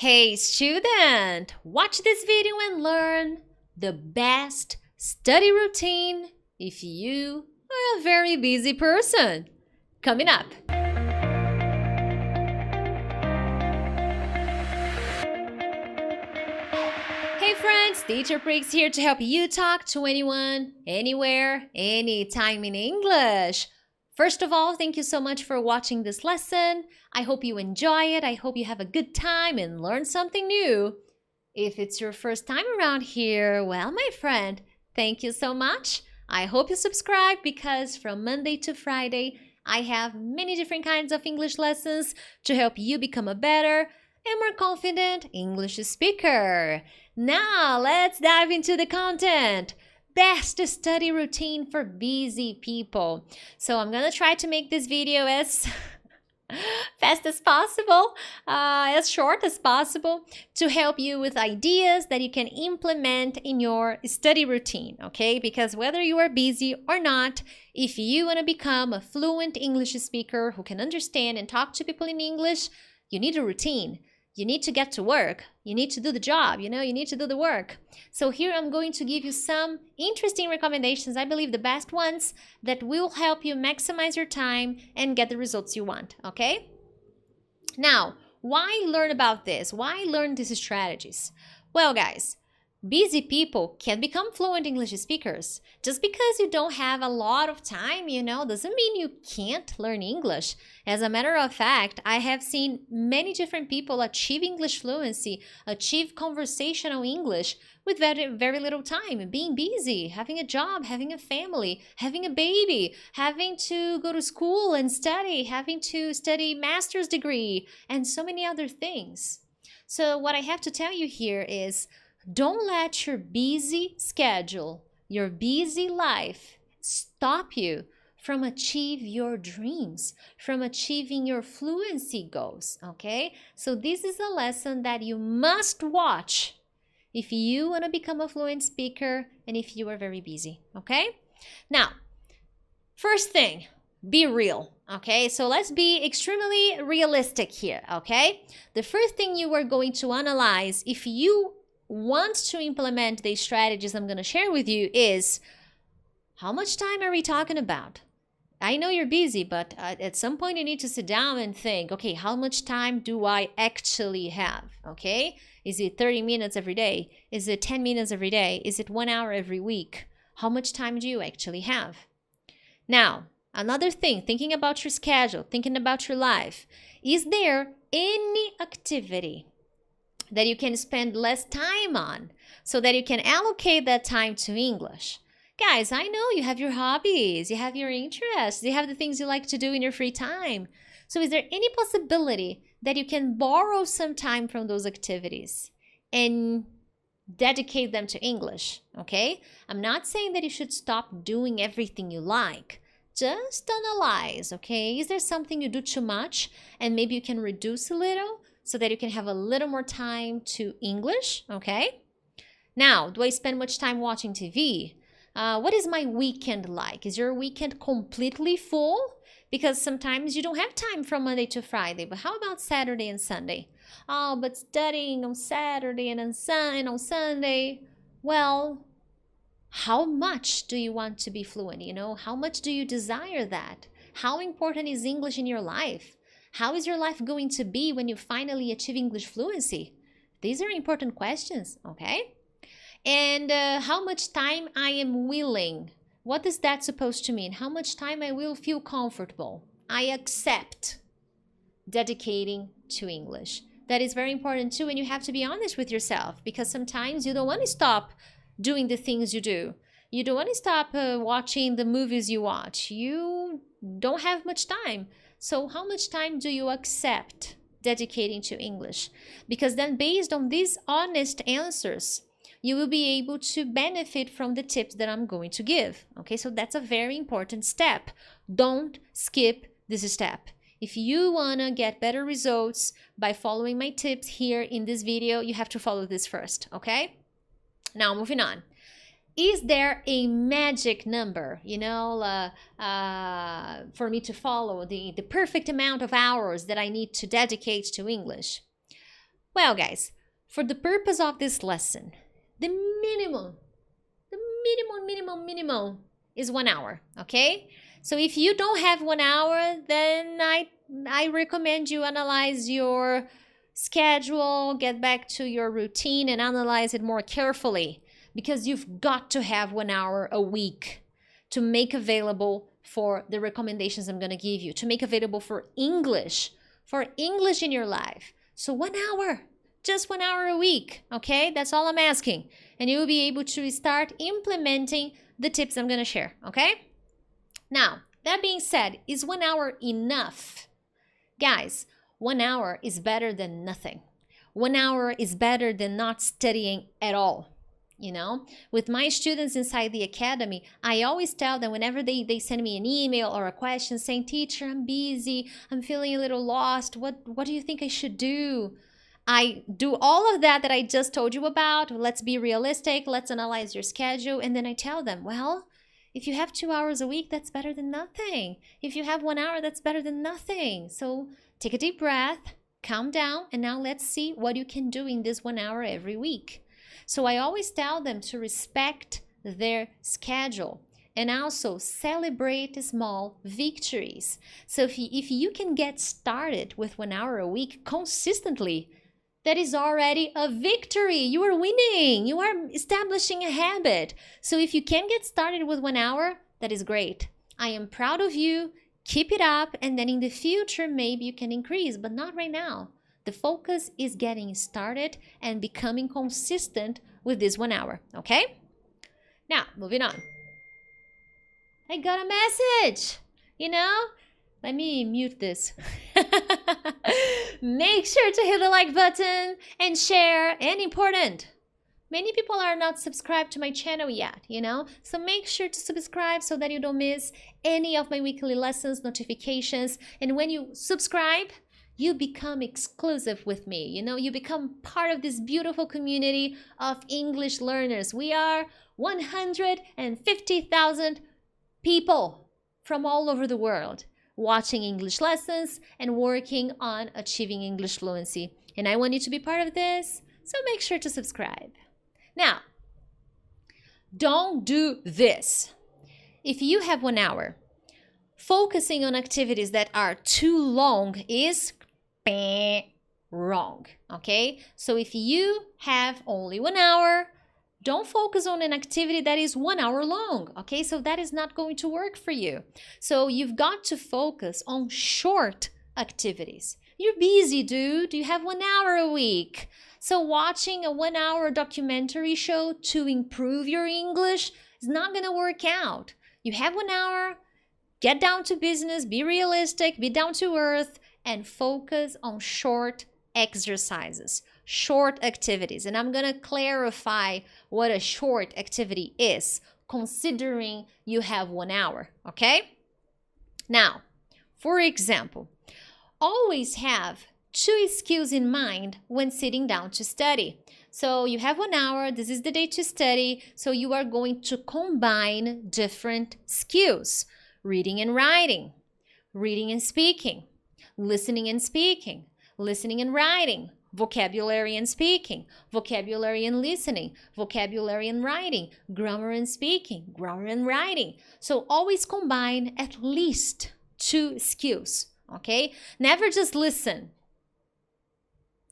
Hey student, watch this video and learn the best study routine if you are a very busy person. Coming up. Hey friends, Teacher Prix here to help you talk to anyone, anywhere, anytime in English. First of all, thank you so much for watching this lesson. I hope you enjoy it. I hope you have a good time and learn something new. If it's your first time around here, well, my friend, thank you so much. I hope you subscribe because from Monday to Friday, I have many different kinds of English lessons to help you become a better and more confident English speaker. Now, let's dive into the content. Best study routine for busy people. So I'm gonna try to make this video as fast as possible, as short as possible, to help you with ideas that you can implement in your study routine, okay? Because whether you are busy or not, if you want to become a fluent English speaker who can understand and talk to people in English, you need a routine. You need to get to work. You need to do the job, you need to do the work. So here I'm going to give you some interesting recommendations, I believe the best ones, that will help you maximize your time and get the results you want, okay? Now, why learn about this? Why learn these strategies? Well, guys, busy people can become fluent English speakers. Just because you don't have a lot of time, doesn't mean you can't learn English. As a matter of fact, I have seen many different people achieve English fluency, achieve conversational English with very, very little time, being busy, having a job, having a family, having a baby, having to go to school and study, having to study master's degree, and so many other things. So what I have to tell you here is, don't let your busy schedule, your busy life stop you from achieving your dreams, from achieving your fluency goals, okay? So this is a lesson that you must watch if you want to become a fluent speaker and if you are very busy, okay? Now, first thing, be real, okay? So let's be extremely realistic here, okay? The first thing you are going to analyze if you want to implement the strategies I'm going to share with you is, how much time are we talking about? I know you're busy, but at some point you need to sit down and think, okay, how much time do I actually have, okay? Is it 30 minutes every day? Is it 10 minutes every day? Is it 1 hour every week? How much time do you actually have? Now, another thing, thinking about your schedule, thinking about your life, is there any activity that you can spend less time on so that you can allocate that time to English? Guys, I know you have your hobbies, you have your interests, you have the things you like to do in your free time. So is there any possibility that you can borrow some time from those activities and dedicate them to English, okay? I'm not saying that you should stop doing everything you like. Just analyze, okay? Is there something you do too much and maybe you can reduce a little so that you can have a little more time to English, okay? Now, do I spend much time watching TV? What is my weekend like? Is your weekend completely full? Because sometimes you don't have time from Monday to Friday, but how about Saturday and Sunday? Oh, but studying on Saturday and on Sunday. Well, how much do you want to be fluent? How much do you desire that? How important is English in your life? How is your life going to be when you finally achieve English fluency? These are important questions, okay? And how much time I am willing. What is that supposed to mean? How much time I will feel comfortable, I accept dedicating to English. That is very important too, and you have to be honest with yourself, because sometimes you don't want to stop doing the things you do. You don't want to stop watching the movies you watch. You don't have much time. So how much time do you accept dedicating to English? Because then based on these honest answers, you will be able to benefit from the tips that I'm going to give. Okay, so that's a very important step. Don't skip this step. If you want to get better results by following my tips here in this video, you have to follow this first, okay? Now, moving on. Is there a magic number, for me to follow the perfect amount of hours that I need to dedicate to English? Well, guys, for the purpose of this lesson, the minimum is 1 hour, okay? So if you don't have 1 hour, then I recommend you analyze your schedule, get back to your routine and analyze it more carefully, because you've got to have 1 hour a week to make available for the recommendations I'm going to give you, to make available for English in your life. So 1 hour, just 1 hour a week, okay? That's all I'm asking. And you will be able to start implementing the tips I'm going to share, okay? Now, that being said, is 1 hour enough? Guys, 1 hour is better than nothing. 1 hour is better than not studying at all. You know, with my students inside the academy, I always tell them whenever they send me an email or a question saying, teacher, I'm busy, I'm feeling a little lost, what do you think I should do? I do all of that I just told you about. Let's be realistic, let's analyze your schedule, and then I tell them, well, if you have 2 hours a week, that's better than nothing. If you have 1 hour, that's better than nothing. So take a deep breath, calm down, and now let's see what you can do in this 1 hour every week. So I always tell them to respect their schedule and also celebrate small victories. So if you can get started with 1 hour a week consistently, that is already a victory. You are winning. You are establishing a habit. So if you can get started with 1 hour, that is great. I am proud of you. Keep it up. And then in the future, maybe you can increase, but not right now. The focus is getting started and becoming consistent with this 1 hour, okay? Now, moving on. I got a message, Let me mute this. Make sure to hit the like button and share. And important, many people are not subscribed to my channel yet, So make sure to subscribe so that you don't miss any of my weekly lessons, notifications. And when you subscribe, you become exclusive with me. You become part of this beautiful community of English learners. We are 150,000 people from all over the world watching English lessons and working on achieving English fluency. And I want you to be part of this, so make sure to subscribe. Now, don't do this. If you have 1 hour, focusing on activities that are too long is wrong, okay? So if you have only 1 hour, don't focus on an activity that is 1 hour long, okay? So that is not going to work for you. So you've got to focus on short activities. You're busy, dude. You have 1 hour a week. So watching a 1 hour documentary show to improve your English is not going to work out. You have 1 hour, get down to business, be realistic, be down to earth, and focus on short exercises, short activities. And I'm going to clarify what a short activity is, considering you have 1 hour, okay? Now, for example, always have 2 skills in mind when sitting down to study. So you have 1 hour, this is the day to study, so you are going to combine different skills: reading and writing, reading and speaking, listening and speaking, listening and writing, vocabulary and speaking, vocabulary and listening, vocabulary and writing, grammar and speaking, grammar and writing. So always combine at least 2 skills, okay? Never just listen.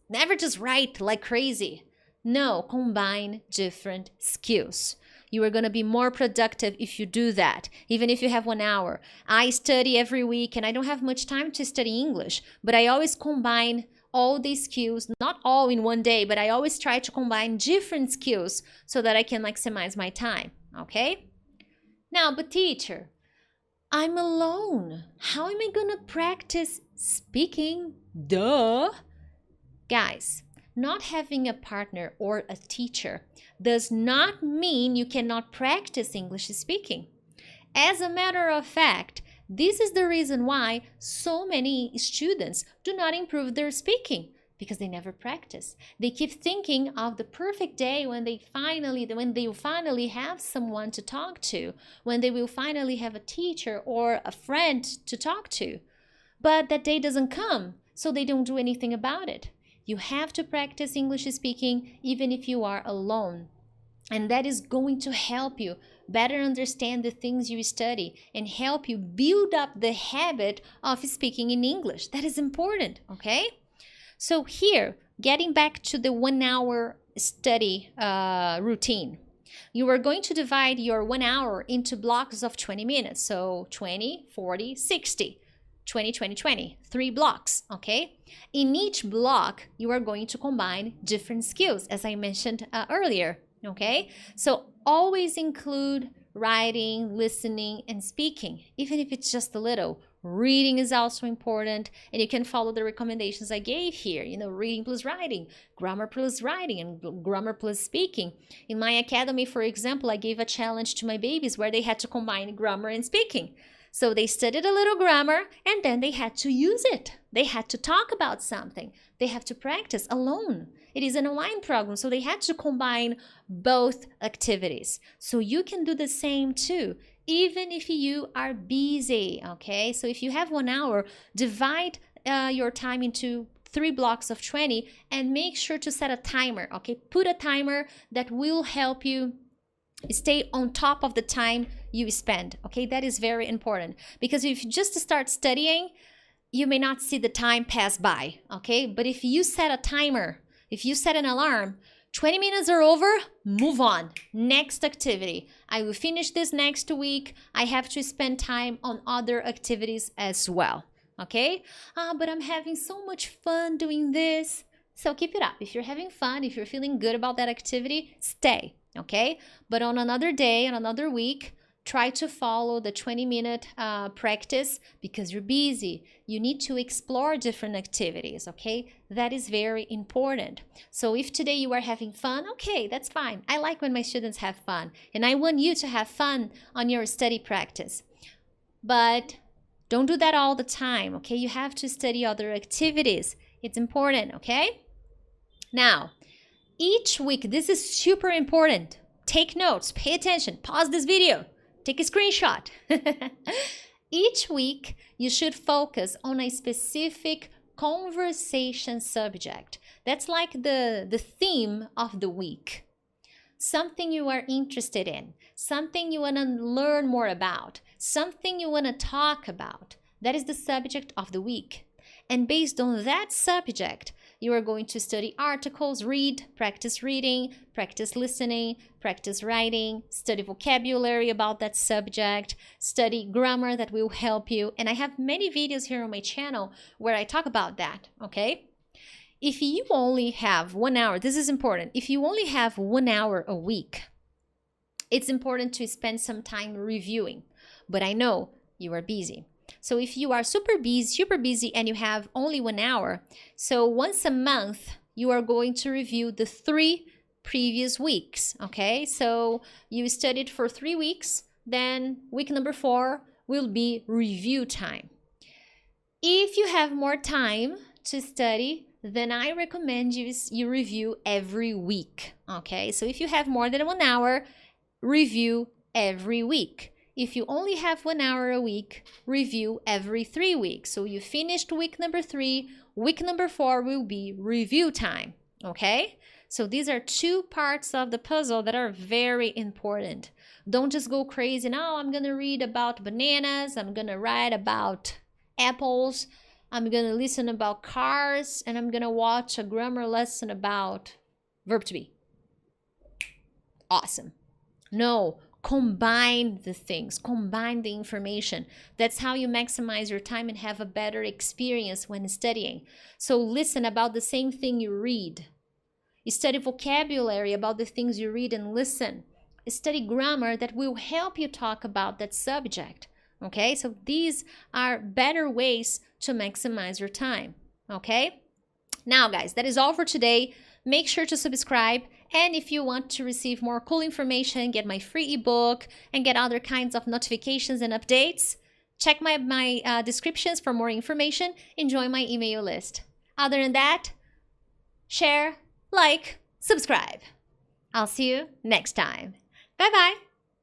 Never just write like crazy. No, combine different skills. You are going to be more productive if you do that, even if you have 1 hour. I study every week and I don't have much time to study English, but I always combine all these skills, not all in one day, but I always try to combine different skills so that I can maximize my time, okay? Now, but teacher, I'm alone. How am I going to practice speaking? Duh. Guys, not having a partner or a teacher does not mean you cannot practice English speaking. As a matter of fact, this is the reason why so many students do not improve their speaking, because they never practice. They keep thinking of the perfect day when they will finally have someone to talk to, when they will finally have a teacher or a friend to talk to. But that day doesn't come, so they don't do anything about it. You have to practice English speaking even if you are alone. And that is going to help you better understand the things you study and help you build up the habit of speaking in English. That is important, okay? So here, getting back to the 1 hour study routine, you are going to divide your 1 hour into blocks of 20 minutes. So 20, 40, 60. 20, 20, 20, 3 blocks, okay? In each block, you are going to combine different skills, as I mentioned earlier, okay? So always include writing, listening, and speaking, even if it's just a little. Reading is also important, and you can follow the recommendations I gave here, reading plus writing, grammar plus writing, and grammar plus speaking. In my academy, for example, I gave a challenge to my babies where they had to combine grammar and speaking. So they studied a little grammar, and then they had to use it. They had to talk about something. They have to practice alone. It is an online program, so they had to combine both activities. So you can do the same too, even if you are busy, okay? So if you have 1 hour, divide your time into 3 blocks of 20 and make sure to set a timer, okay? Put a timer that will help you stay on top of the time you spend, okay? That is very important, because if you just start studying, you may not see the time pass by, okay? But if you set a timer, if you set an alarm, 20 minutes are over, move on. Next activity. I will finish this next week. I have to spend time on other activities as well, okay? But I'm having so much fun doing this. So keep it up. If you're having fun, if you're feeling good about that activity, stay, okay? But on another day, on another week, try to follow the 20-minute practice, because you're busy. You need to explore different activities, okay? That is very important. So if today you are having fun, okay, that's fine. I like when my students have fun, and I want you to have fun on your study practice. But don't do that all the time, okay? You have to study other activities. It's important, okay? Now, each week, this is super important. Take notes, pay attention, pause this video. Take a screenshot. Each week, you should focus on a specific conversation subject. That's like the theme of the week. Something you are interested in, something you want to learn more about, something you want to talk about. That is the subject of the week. And based on that subject, you are going to study articles, read, practice reading, practice listening, practice writing, study vocabulary about that subject, study grammar that will help you. And I have many videos here on my channel where I talk about that, okay? If you only have 1 hour, this is important. If you only have 1 hour a week, it's important to spend some time reviewing. But I know you are busy. So if you are super busy and you have only 1 hour, so once a month, you are going to review the 3 previous weeks, okay? So you studied for 3 weeks, then week number 4 will be review time. If you have more time to study, then I recommend you review every week, okay? So if you have more than 1 hour, review every week. If you only have 1 hour a week, review every 3 weeks. So you finished week number 3, week number 4 will be review time, okay? So these are 2 parts of the puzzle that are very important. Don't just go crazy. Now I'm gonna read about bananas, I'm gonna write about apples, I'm gonna listen about cars, and I'm gonna watch a grammar lesson about verb to be. Awesome. No. Combine the things, combine the information. That's how you maximize your time and have a better experience when studying. So listen about the same thing you read. You study vocabulary about the things you read and listen. You study grammar that will help you talk about that subject. Okay, so these are better ways to maximize your time. Okay, now guys, that is all for today. Make sure to subscribe, and if you want to receive more cool information, get my free ebook, and get other kinds of notifications and updates, check my descriptions for more information and join my email list. Other than that, share, like, subscribe. I'll see you next time. Bye-bye.